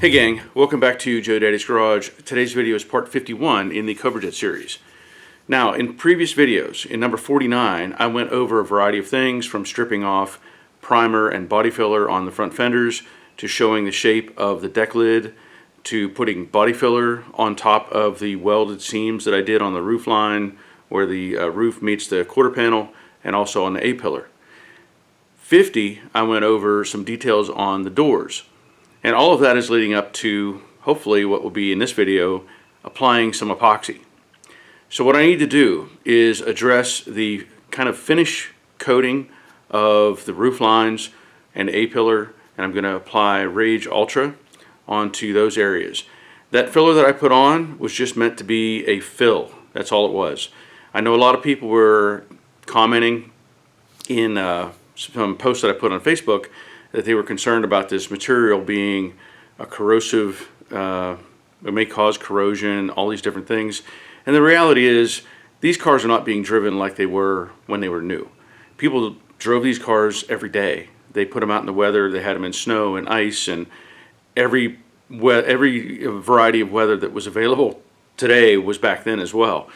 Hey gang, welcome back to Joe Daddy's Garage. Today's video is part 51 in the Cobra Jet series. Now, in previous videos, in number 49, I went over a variety of things from stripping off primer and body filler on the front fenders, to showing the shape of the deck lid, to putting body filler on top of the welded seams that I did on the roof line where the roof meets the quarter panel, and also on the A-pillar. 50, I went over some details on the doors. And all of that is leading up to, hopefully, what will be in this video, applying some epoxy. So what I need to do is address the kind of finish coating of the roof lines and A-pillar, and I'm going to apply Rage Ultra onto those areas. That filler that I put on was just meant to be a fill. That's all it was. I know a lot of people were commenting in some posts that I put on Facebook that they were concerned about this material being a corrosive, it may cause corrosion, all these different things. And the reality is, these cars are not being driven like they were when they were new. People drove these cars every day. They put them out in the weather, they had them in snow and ice, and every variety of weather that was available today was back then as well.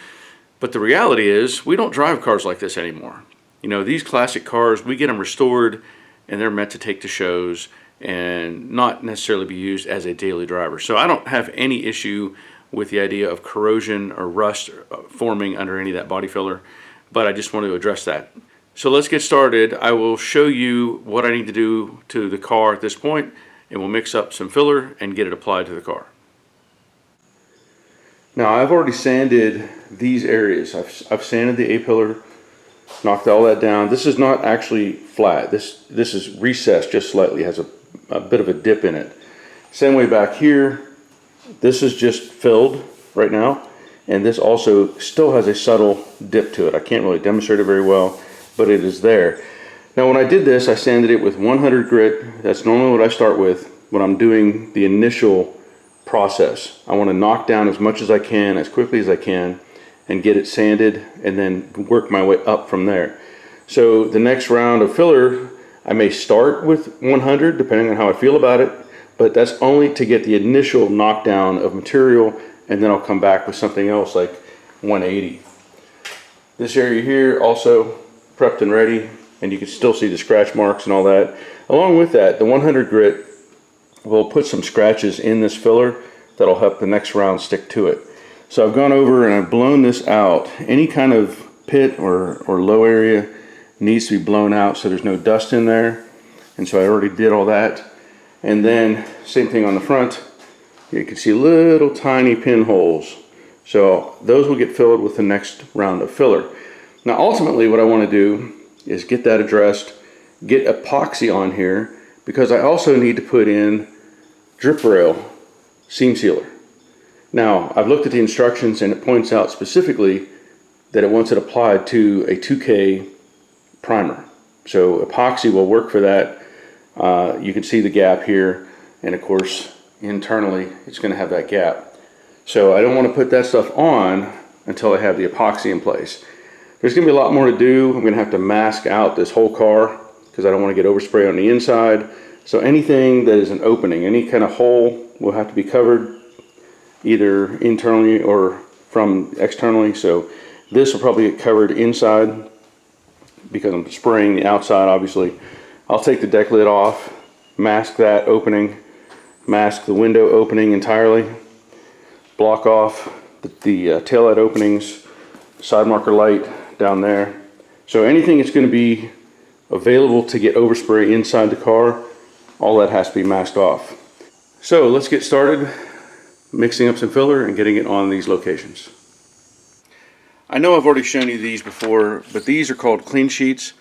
But the reality is, we don't drive cars like this anymore. You know, these classic cars, we get them restored, and they're meant to take to shows and not necessarily be used as a daily driver. So I don't have any issue with the idea of corrosion or rust forming under any of that body filler, but I just want to address that. So let's get started. I will show you what I need to do to the car at this point, and we'll mix up some filler and get it applied to the car. Now, I've already sanded these areas. I've sanded the A-pillar, knocked all that down. This is not actually flat. This is recessed just slightly, has a bit of a dip in it. Same way back here, this is just filled right now, and this also still has a subtle dip to it. I can't really demonstrate it very well, but it is there. Now, when I did this, I sanded it with 100 grit. That's normally what I start with when I'm doing the initial process. I want to knock down as much as I can, as quickly as I can, and get it sanded, and then work my way up from there. So the next round of filler, I may start with 100 depending on how I feel about it, but that's only to get the initial knockdown of material, and then I'll come back with something else like 180. This area here also prepped and ready, and you can still see the scratch marks and all that. Along with that, the 100 grit will put some scratches in this filler that'll help the next round stick to it. So I've gone over and I've blown this out. Any kind of pit or low area needs to be blown out so there's no dust in there. And so I already did all that. And then same thing on the front. You can see little tiny pinholes. So those will get filled with the next round of filler. Now ultimately what I want to do is get that addressed, get epoxy on here, because I also need to put in drip rail seam sealer. Now, I've looked at the instructions, and it points out specifically that it wants it applied to a 2K primer. So epoxy will work for that. You can see the gap here, and of course internally it's going to have that gap. So I don't want to put that stuff on until I have the epoxy in place. There's going to be a lot more to do. I'm going to have to mask out this whole car because I don't want to get overspray on the inside. So anything that is an opening, any kind of hole, will have to be covered either internally or from externally. So this will probably get covered inside because I'm spraying the outside, obviously. I'll take the deck lid off, mask that opening, mask the window opening entirely, block off the taillight openings, side marker light down there. So anything that's going to be available to get overspray inside the car, all that has to be masked off. So let's get started mixing up some filler and getting it on these locations. I know I've already shown you these before, but these are called clean sheets.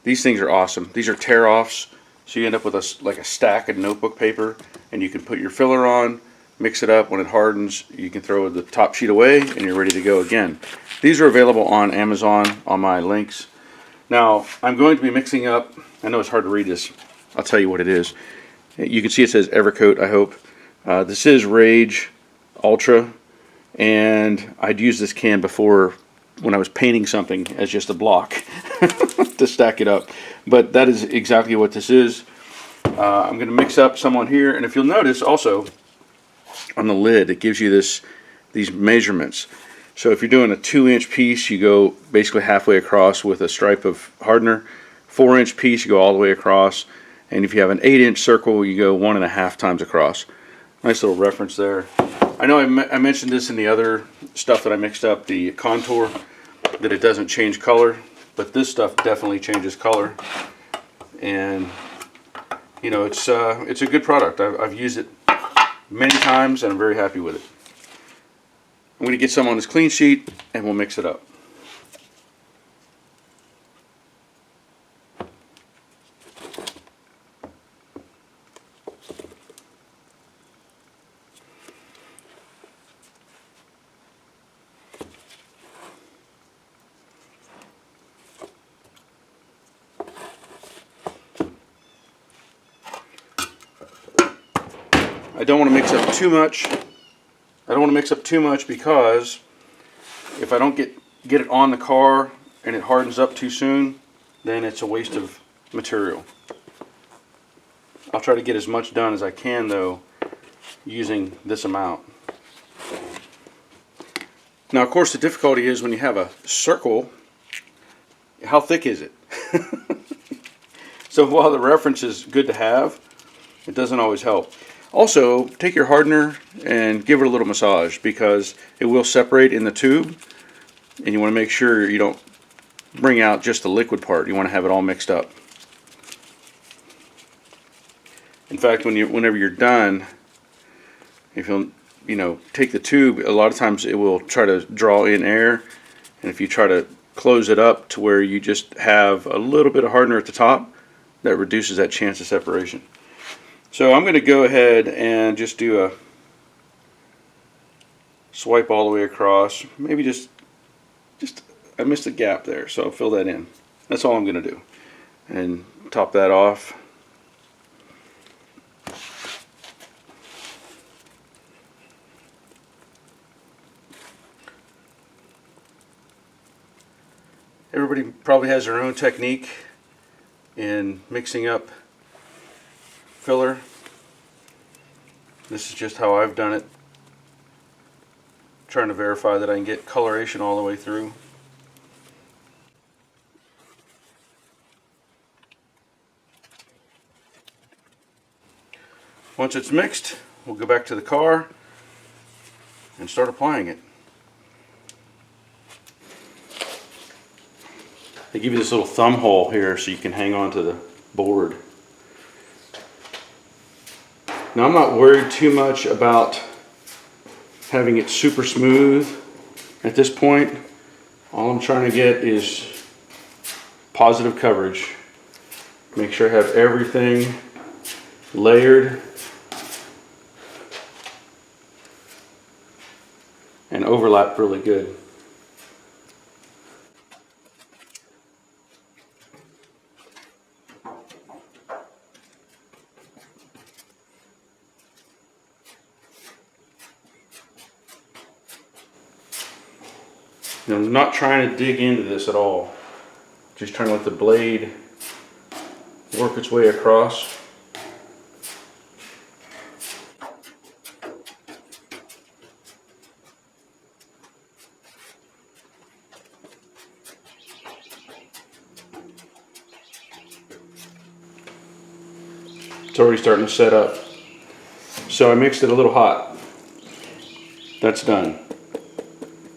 These things are awesome. These are tear-offs, so you end up with like a stack of notebook paper, and you can put your filler on, mix it up. When it hardens, you can throw the top sheet away, and you're ready to go again. These are available on Amazon on my links. Now, I'm going to be mixing up, I know it's hard to read this, I'll tell you what it is. You can see it says Evercoat, I hope. This is Rage Ultra, and I'd used this can before when I was painting something as just a block to stack it up. But that is exactly what this is. I'm going to mix up some on here, and if you'll notice also, on the lid. It gives you these measurements. So if you're doing a 2-inch piece, you go basically halfway across with a stripe of hardener. 4-inch piece, you go all the way across. And if you have an 8-inch circle, you go 1.5 times across. Nice little reference there. I know I mentioned this in the other stuff that I mixed up, the contour, that it doesn't change color, but this stuff definitely changes color. And you know, it's a good product. I've used it many times and I'm very happy with it. I'm going to get some on this clean sheet and we'll mix it up. I don't want to mix up too much. I don't want to mix up too much because if I don't get it on the car and it hardens up too soon, then it's a waste of material. I'll try to get as much done as I can though using this amount. Now of course the difficulty is when you have a circle, how thick is it? So while the reference is good to have, it doesn't always help. Also, take your hardener and give it a little massage because it will separate in the tube, and you want to make sure you don't bring out just the liquid part. You want to have it all mixed up. In fact, whenever you're done, if you'll take the tube, a lot of times it will try to draw in air, and if you try to close it up to where you just have a little bit of hardener at the top, that reduces that chance of separation. So I'm going to go ahead and just do a swipe all the way across. Maybe just I missed a gap there, so I'll fill that in. That's all I'm going to do. And top that off. Everybody probably has their own technique in mixing up filler. This is just how I've done it, trying to verify that I can get coloration all the way through. Once it's mixed, we'll go back to the car and start applying it. They give you this little thumb hole here so you can hang on to the board. Now I'm not worried too much about having it super smooth at this point. All I'm trying to get is positive coverage. Make sure I have everything layered and overlapped really good. Now, I'm not trying to dig into this at all. Just trying to let the blade work its way across. It's already starting to set up. So I mixed it a little hot. That's done.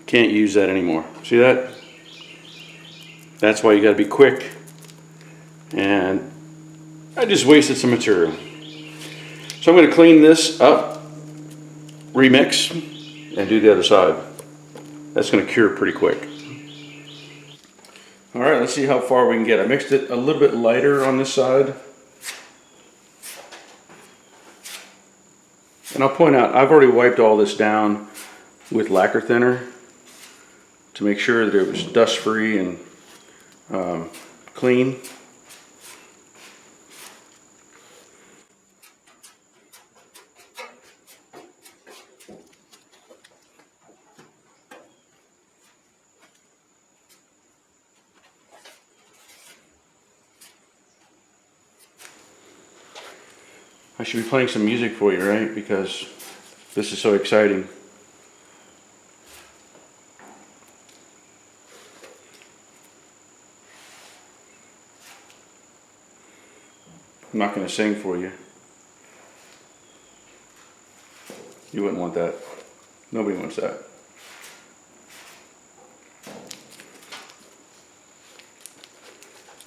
Can't use that anymore. See that? That's why you got to be quick. And I just wasted some material. So I'm going to clean this up, remix, and do the other side. That's going to cure pretty quick. Alright, let's see how far we can get. I mixed it a little bit lighter on this side. And I'll point out, I've already wiped all this down with lacquer thinner to make sure that it was dust free and clean. I should be playing some music for you, right? Because This is so exciting. I'm not going to sing for you. You wouldn't want that. Nobody wants that.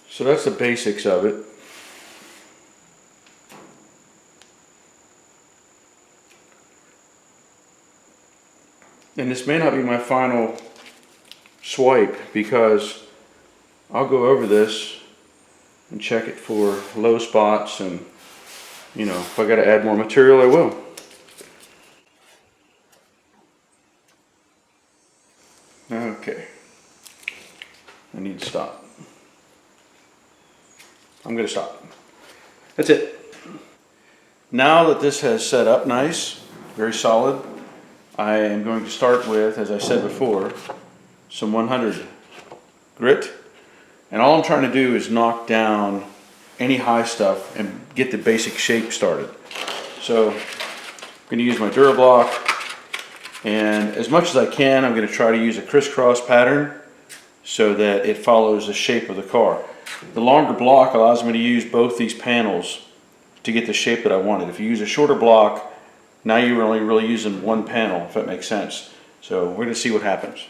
So that's the basics of it. And this may not be my final swipe, because I'll go over this and check it for low spots, and you know, if I got to add more material, I will. Okay, I need to stop. I'm going to stop. That's it. Now that this has set up nice, very solid, I am going to start with, as I said before, some 100 grit. And all I'm trying to do is knock down any high stuff and get the basic shape started. So I'm going to use my DuraBlock, and as much as I can, I'm going to try to use a crisscross pattern so that it follows the shape of the car. The longer block allows me to use both these panels to get the shape that I wanted. If you use a shorter block, now you're only really using one panel, if that makes sense. So we're going to see what happens.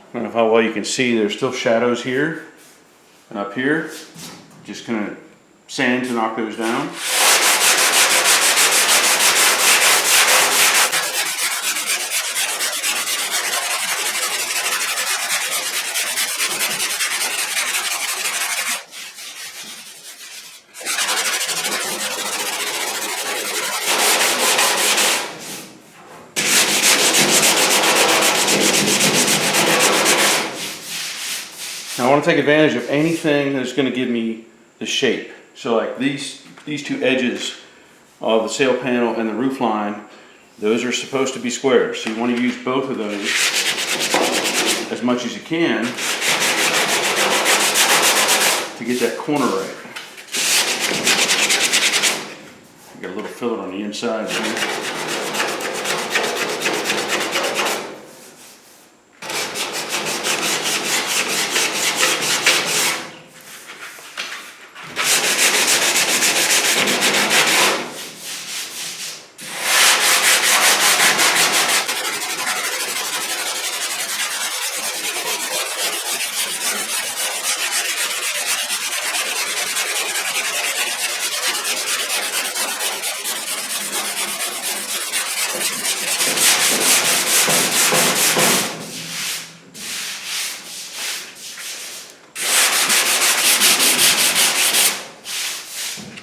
I don't know how well you can see, there's still shadows here and up here. Just gonna sand to knock those down. Now I want to take advantage of anything that's going to give me the shape. So like these two edges of the sail panel and the roof line, those are supposed to be squares. So you want to use both of those as much as you can to get that corner right. Got a little fillet on the inside here.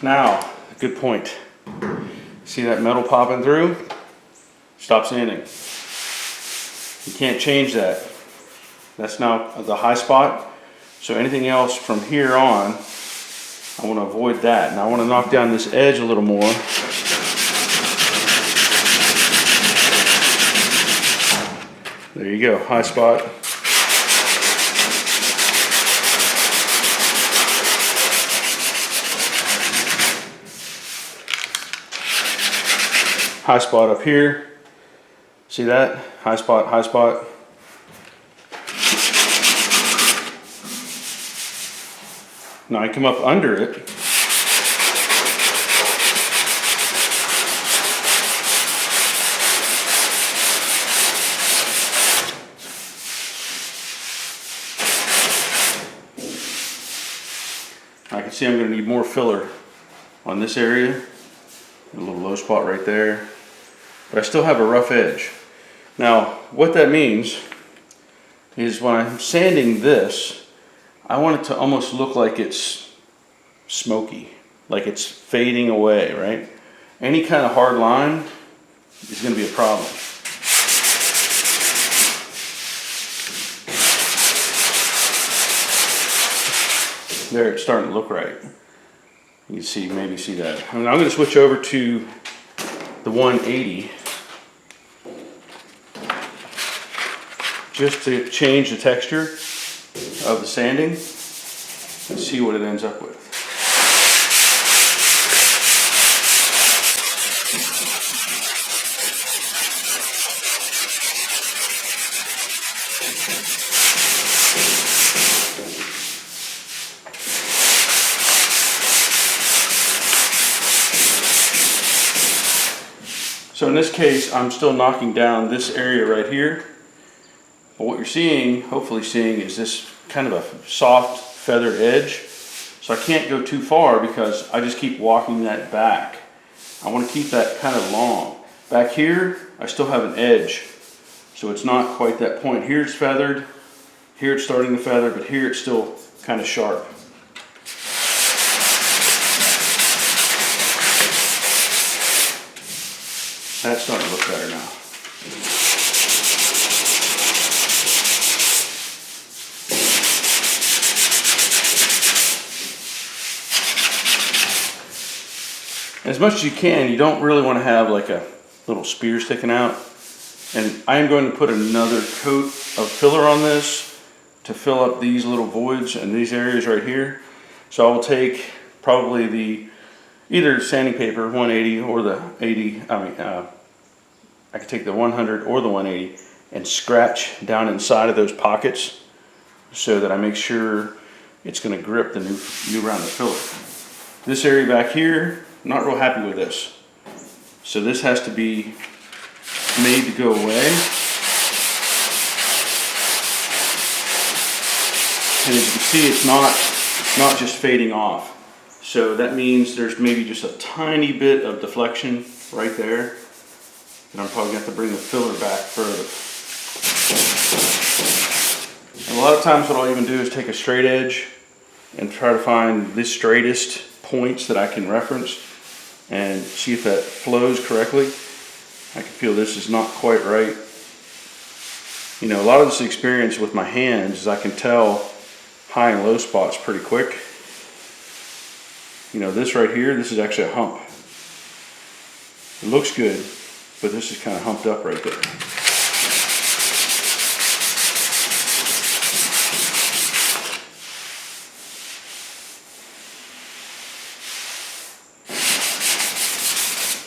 Now, good point. See that metal popping through? Stop sanding. You can't change that. That's now the high spot. So anything else from here on, I want to avoid that. And I want to knock down this edge a little more. There you go, high spot. High spot up here. See that? High spot, high spot. Now I come up under it. I can see I'm going to need more filler on this area. A little low spot right there. But I still have a rough edge. Now, what that means is when I'm sanding this, I want it to almost look like it's smoky, like it's fading away, right? Any kind of hard line is going to be a problem. There, it's starting to look right. You can see, maybe see that. I'm going to switch over to the 180 just to change the texture of the sanding and see what it ends up with. So in this case, I'm still knocking down this area right here. But what you're seeing, hopefully seeing, is this kind of a soft feathered edge. So I can't go too far because I just keep walking that back. I want to keep that kind of long. Back here, I still have an edge. So it's not quite that point. Here it's feathered, here it's starting to feather, but here it's still kind of sharp. That's starting to look better now. As much as you can, you don't really want to have like a little spear sticking out. And I am going to put another coat of filler on this to fill up these little voids and these areas right here. So I will take probably the either sanding paper 180 or the 80, I could take the 100 or the 180 and scratch down inside of those pockets so that I make sure it's going to grip the new round of filler. This area back here, I'm not real happy with this. So this has to be made to go away. And as you can see, it's not just fading off. So that means there's maybe just a tiny bit of deflection right there. And I'm probably going to have to bring the filler back further. And a lot of times what I'll even do is take a straight edge and try to find the straightest points that I can reference and see if that flows correctly. I can feel this is not quite right. You know, a lot of this experience with my hands is I can tell high and low spots pretty quick. You know, this right here, this is actually a hump. It looks good, but this is kind of humped up right there.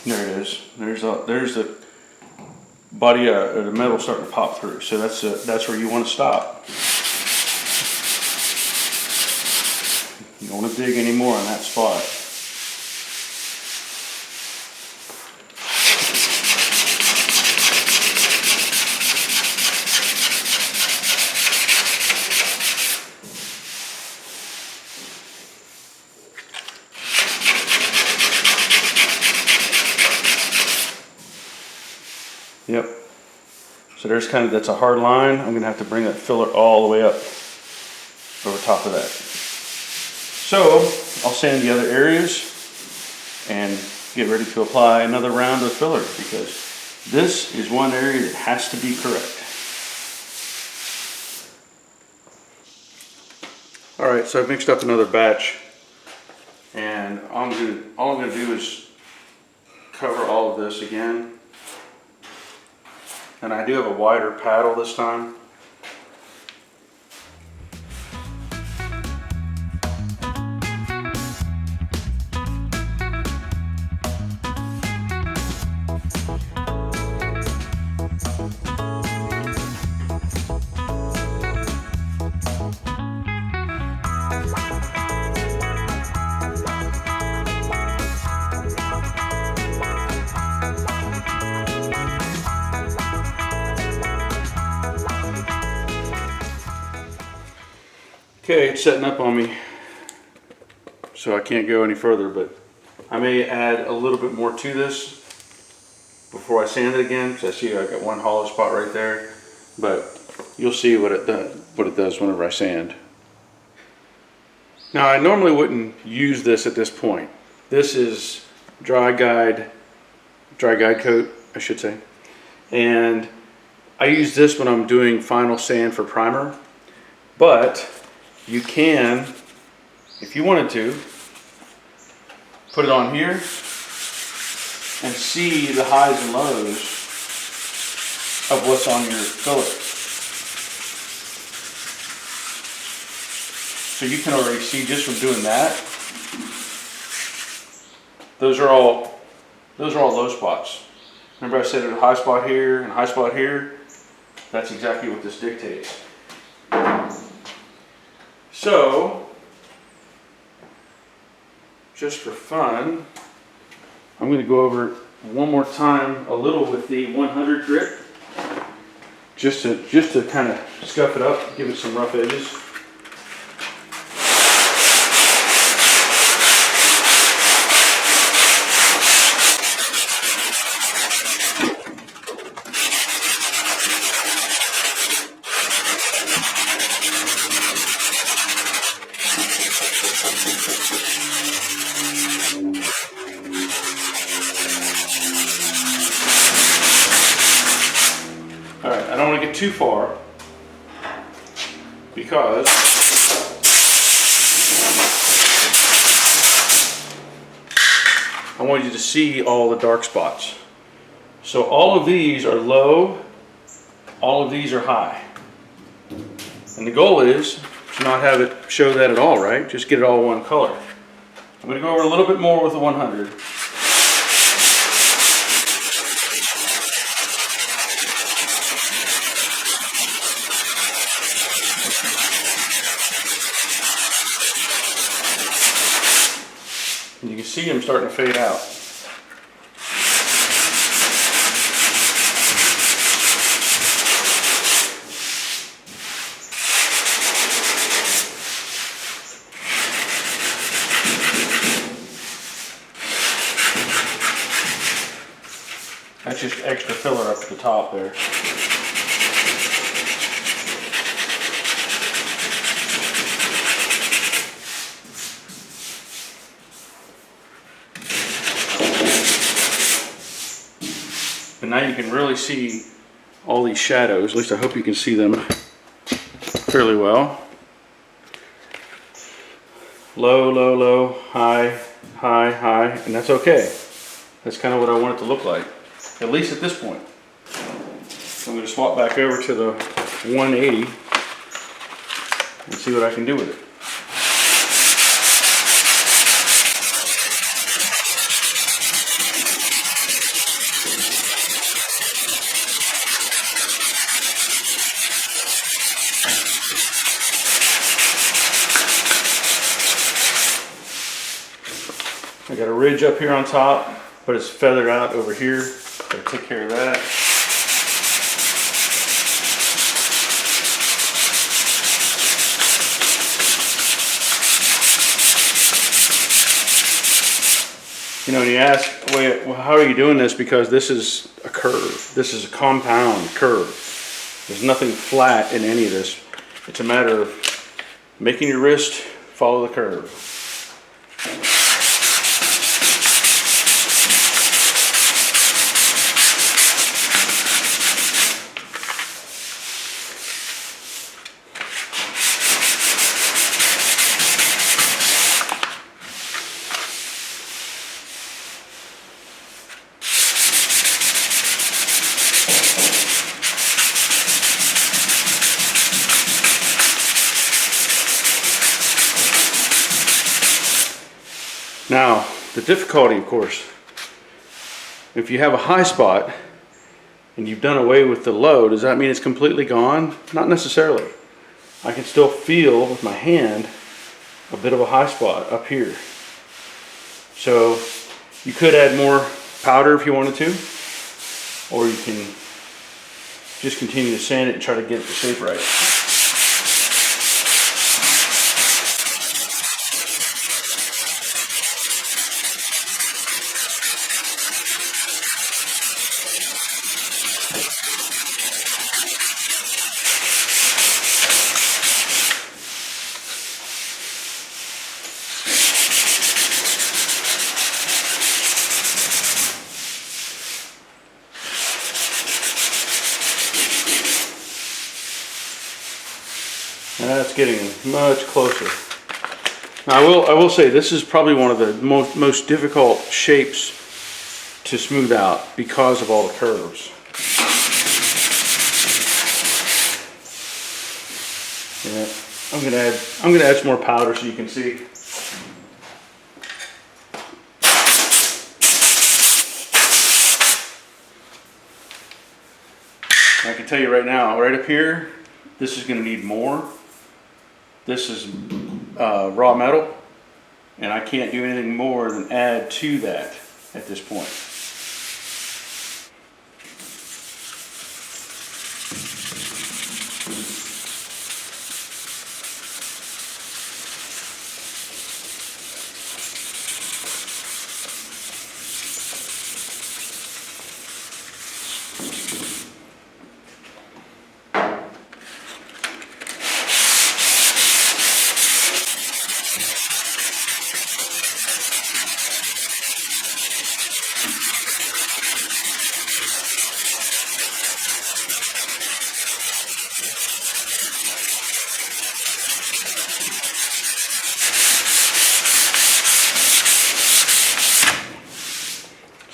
There it is. There's the body, the metal starting to pop through. So that's where you want to stop. You don't want to dig anymore on that spot. Yep. So there's that's a hard line. I'm going to have to bring that filler all the way up over top of that. So I'll sand the other areas and get ready to apply another round of filler because this is one area that has to be correct. All right, so I've mixed up another batch and all I'm going to do is cover all of this again. And I do have a wider paddle this time. Okay, it's setting up on me, so I can't go any further, but I may add a little bit more to this before I sand it again, because I see I got one hollow spot right there, but you'll see what it does whenever I sand. Now, I normally wouldn't use this at this point. This is dry guide coat I should say. And I use this when I'm doing final sand for primer, but you can, if you wanted to, put it on here and see the highs and lows of what's on your fillet. So you can already see just from doing that, those are all low spots. Remember I said there's a high spot here and a high spot here? That's exactly what this dictates. So, just for fun, I'm going to go over one more time a little with the 100 grit, just to kind of scuff it up, give it some rough edges. Alright, I don't want to get too far because I want you to see all the dark spots. So all of these are low, all of these are high. And the goal is to not have it show that at all, right? Just get it all one color. I'm going to go over a little bit more with the 100. And you can see them starting to fade out. That's just extra filler up at the top there. And now you can really see all these shadows. At least I hope you can see them fairly well. Low, low, low, high, high, high, and that's okay. That's kind of what I want it to look like, at least at this point. So I'm going to swap back over to the 180 and see what I can do with it. I got a ridge up here on top, but it's feathered out over here. Gotta take care of that. You know, and you ask, wait, well, how are you doing this? Because this is a curve. This is a compound curve. There's nothing flat in any of this. It's a matter of making your wrist follow the curve. Now, the difficulty, of course, if you have a high spot and you've done away with the low, does that mean it's completely gone? Not necessarily. I can still feel with my hand a bit of a high spot up here. So you could add more powder if you wanted to, or you can just continue to sand it and try to get the shape right. That's getting much closer. Now I will say this is probably one of the most difficult shapes to smooth out because of all the curves. Yeah, I'm gonna add some more powder so you can see. I can tell you right now, right up here, this is going to need more. This is raw metal, and I can't do anything more than add to that at this point.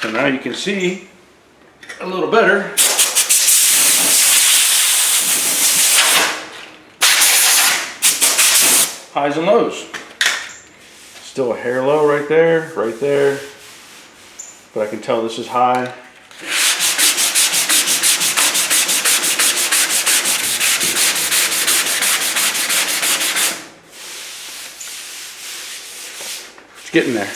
So now you can see a little better. Highs and lows. Still a hair low right there, but I can tell this is high. It's getting there.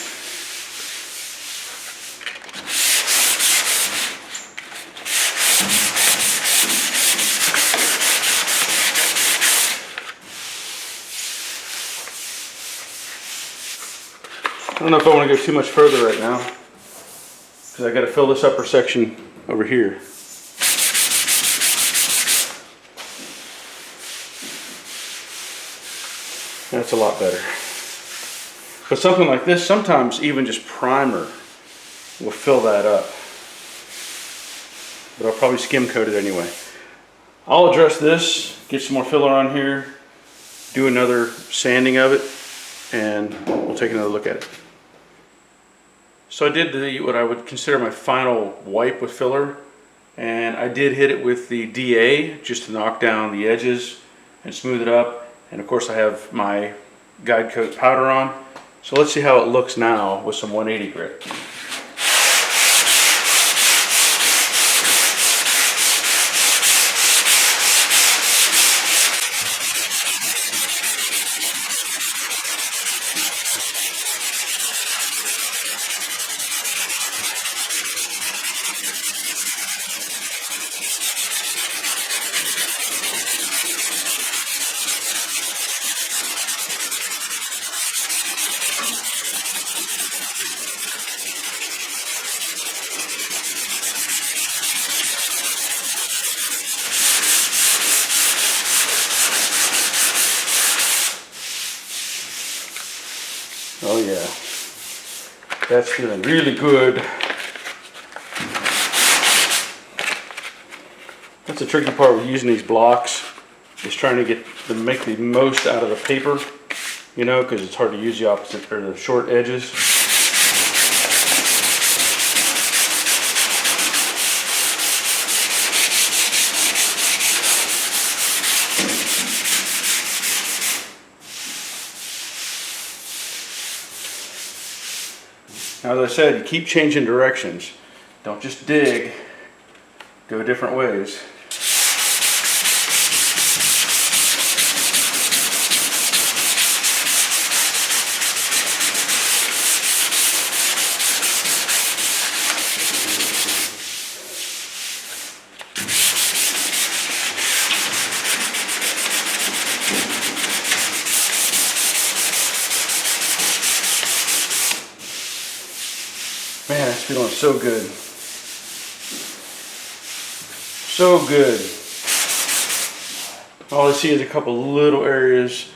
I don't know if I want to go too much further right now because I got to fill this upper section over here. That's a lot better. But something like this, sometimes even just primer will fill that up. But I'll probably skim coat it anyway. I'll address this, get some more filler on here, do another sanding of it, and we'll take another look at it. So I did what I would consider my final wipe with filler, and I did hit it with the DA just to knock down the edges and smooth it up. And of course I have my guide coat powder on. So let's see how it looks now with some 180 grit. Oh yeah, that's feeling really good. That's the tricky part with using these blocks, is trying to make the most out of the paper, you know, because it's hard to use the opposite or the short edges. Now, as I said, you keep changing directions. Don't just dig, go different ways. Man, it's feeling so good. So good. All I see is a couple little areas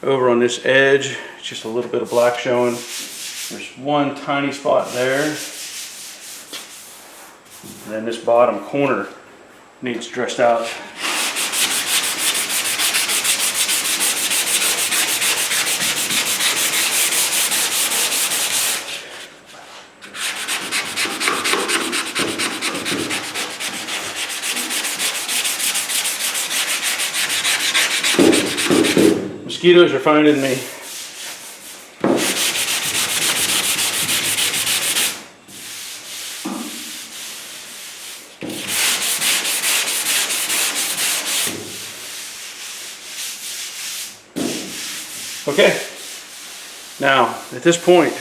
over on this edge. Just a little bit of black showing. There's one tiny spot there. And then this bottom corner needs dressed out. Mosquitoes are finding me. Okay, now at this point,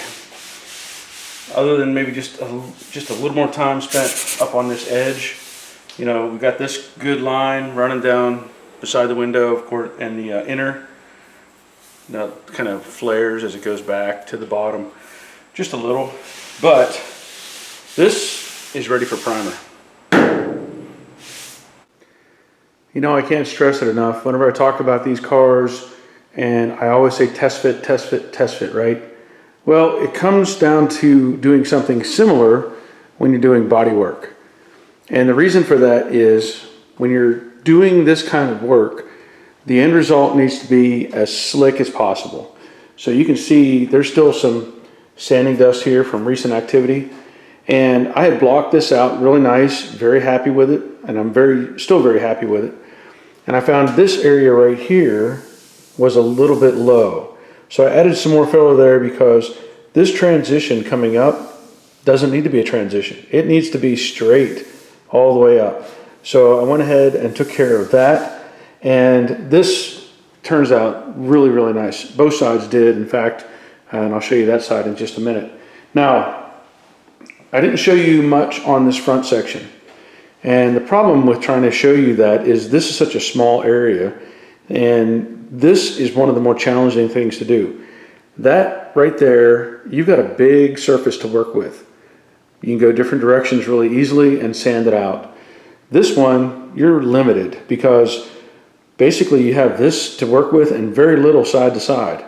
other than maybe just a little more time spent up on this edge, you know, we've got this good line running down beside the window, of course, and the inner kind of flares as it goes back to the bottom, just a little. But this is ready for primer. You know, I can't stress it enough. Whenever I talk about these cars, and I always say test fit, test fit, test fit, right? Well, it comes down to doing something similar when you're doing body work. And the reason for that is when you're doing this kind of work, the end result needs to be as slick as possible. So you can see there's still some sanding dust here from recent activity. And I had blocked this out really nice, very happy with it. And I'm still very happy with it. And I found this area right here was a little bit low. So I added some more filler there because this transition coming up doesn't need to be a transition. It needs to be straight all the way up. So I went ahead and took care of that. And this turns out really, really nice. Both sides did, in fact, and I'll show you that side in just a minute. Now, I didn't show you much on this front section. And the problem with trying to show you that is this is such a small area, and this is one of the more challenging things to do. That right there, you've got a big surface to work with. You can go different directions really easily and sand it out. This one, you're limited because basically you have this to work with and very little side to side.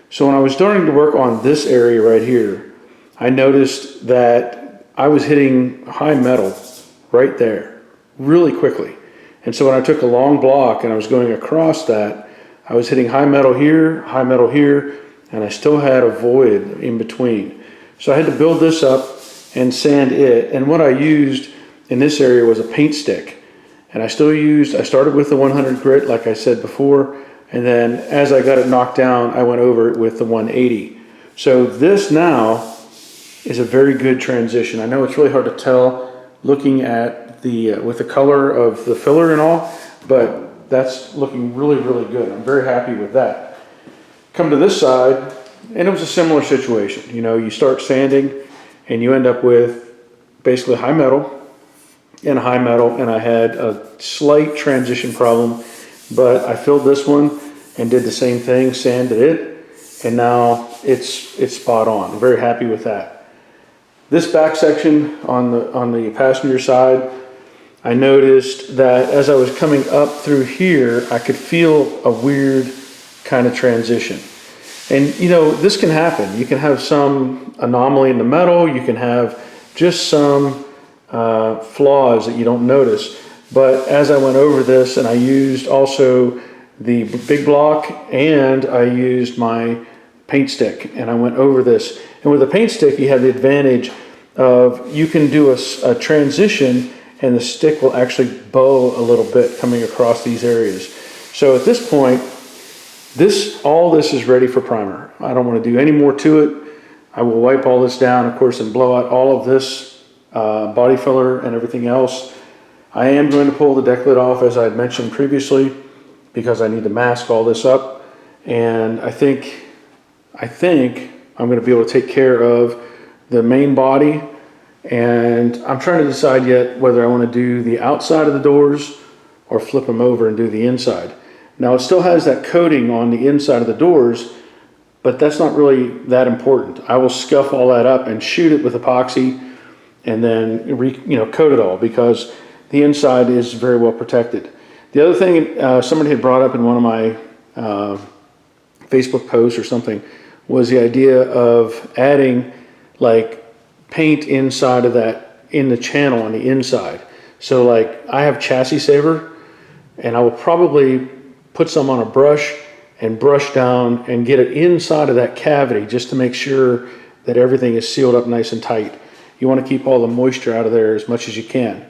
So when I was starting to work on this area right here, I noticed that I was hitting high metal right there really quickly. And so when I took a long block and I was going across that, I was hitting high metal here, and I still had a void in between. So I had to build this up and sand it. And what I used in this area was a paint stick. And I started with the 100 grit, like I said before, and then as I got it knocked down, I went over it with the 180. So this now is a very good transition. I know it's really hard to tell looking at with the color of the filler and all, but that's looking really, really good. I'm very happy with that. Come to this side, and it was a similar situation. You know, you start sanding and you end up with basically high metal, and I had a slight transition problem, but I filled this one and did the same thing, sanded it, and now it's spot on. I'm very happy with that. This back section on the passenger side, I noticed that as I was coming up through here, I could feel a weird kind of transition. And you know, this can happen. You can have some anomaly in the metal, you can have just some flaws that you don't notice. But as I went over this, and I used also the big block, and I used my paint stick, and I went over this. And with the paint stick, you have the advantage of you can do a transition, and the stick will actually bow a little bit coming across these areas. So at this point, all this is ready for primer. I don't want to do any more to it. I will wipe all this down, of course, and blow out all of this body filler and everything else. I am going to pull the deck lid off, as I had mentioned previously, because I need to mask all this up. And I think I'm going to be able to take care of the main body. And I'm trying to decide yet whether I want to do the outside of the doors or flip them over and do the inside. Now it still has that coating on the inside of the doors, but that's not really that important. I will scuff all that up and shoot it with epoxy and then coat it all, because the inside is very well protected. The other thing somebody had brought up in one of my Facebook posts or something was the idea of adding like paint inside of that, in the channel on the inside. So like I have chassis saver, and I will probably put some on a brush and brush down and get it inside of that cavity just to make sure that everything is sealed up nice and tight. You want to keep all the moisture out of there as much as you can.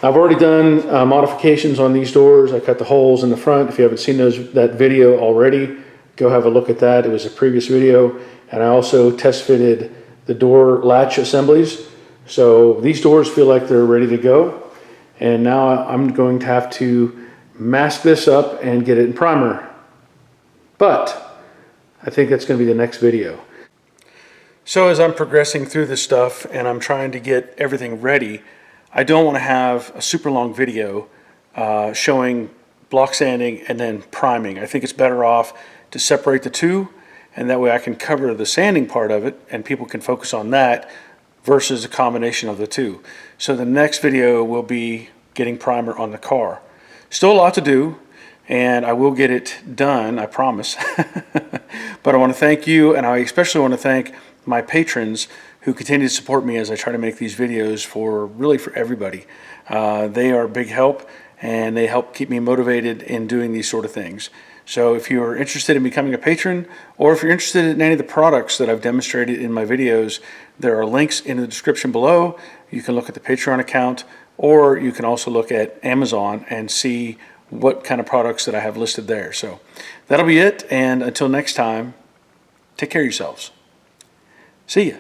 I've already done modifications on these doors. I cut the holes in the front. If you haven't seen that video already, go have a look at that. It was a previous video. And I also test fitted the door latch assemblies. So these doors feel like they're ready to go. And now I'm going to have to mask this up and get it in primer. But I think that's going to be the next video. So as I'm progressing through this stuff and I'm trying to get everything ready, I don't want to have a super long video showing block sanding and then priming. I think it's better off to separate the two, and that way I can cover the sanding part of it and people can focus on that versus a combination of the two. So the next video will be getting primer on the car. Still a lot to do, and I will get it done, I promise. But I want to thank you, and I especially want to thank my patrons who continue to support me as I try to make these videos for everybody. They are a big help, and they help keep me motivated in doing these sort of things. So if you're interested in becoming a patron, or if you're interested in any of the products that I've demonstrated in my videos, there are links in the description below. You can look at the Patreon account, or you can also look at Amazon and see what kind of products that I have listed there. So that'll be it, and until next time, take care of yourselves. See ya.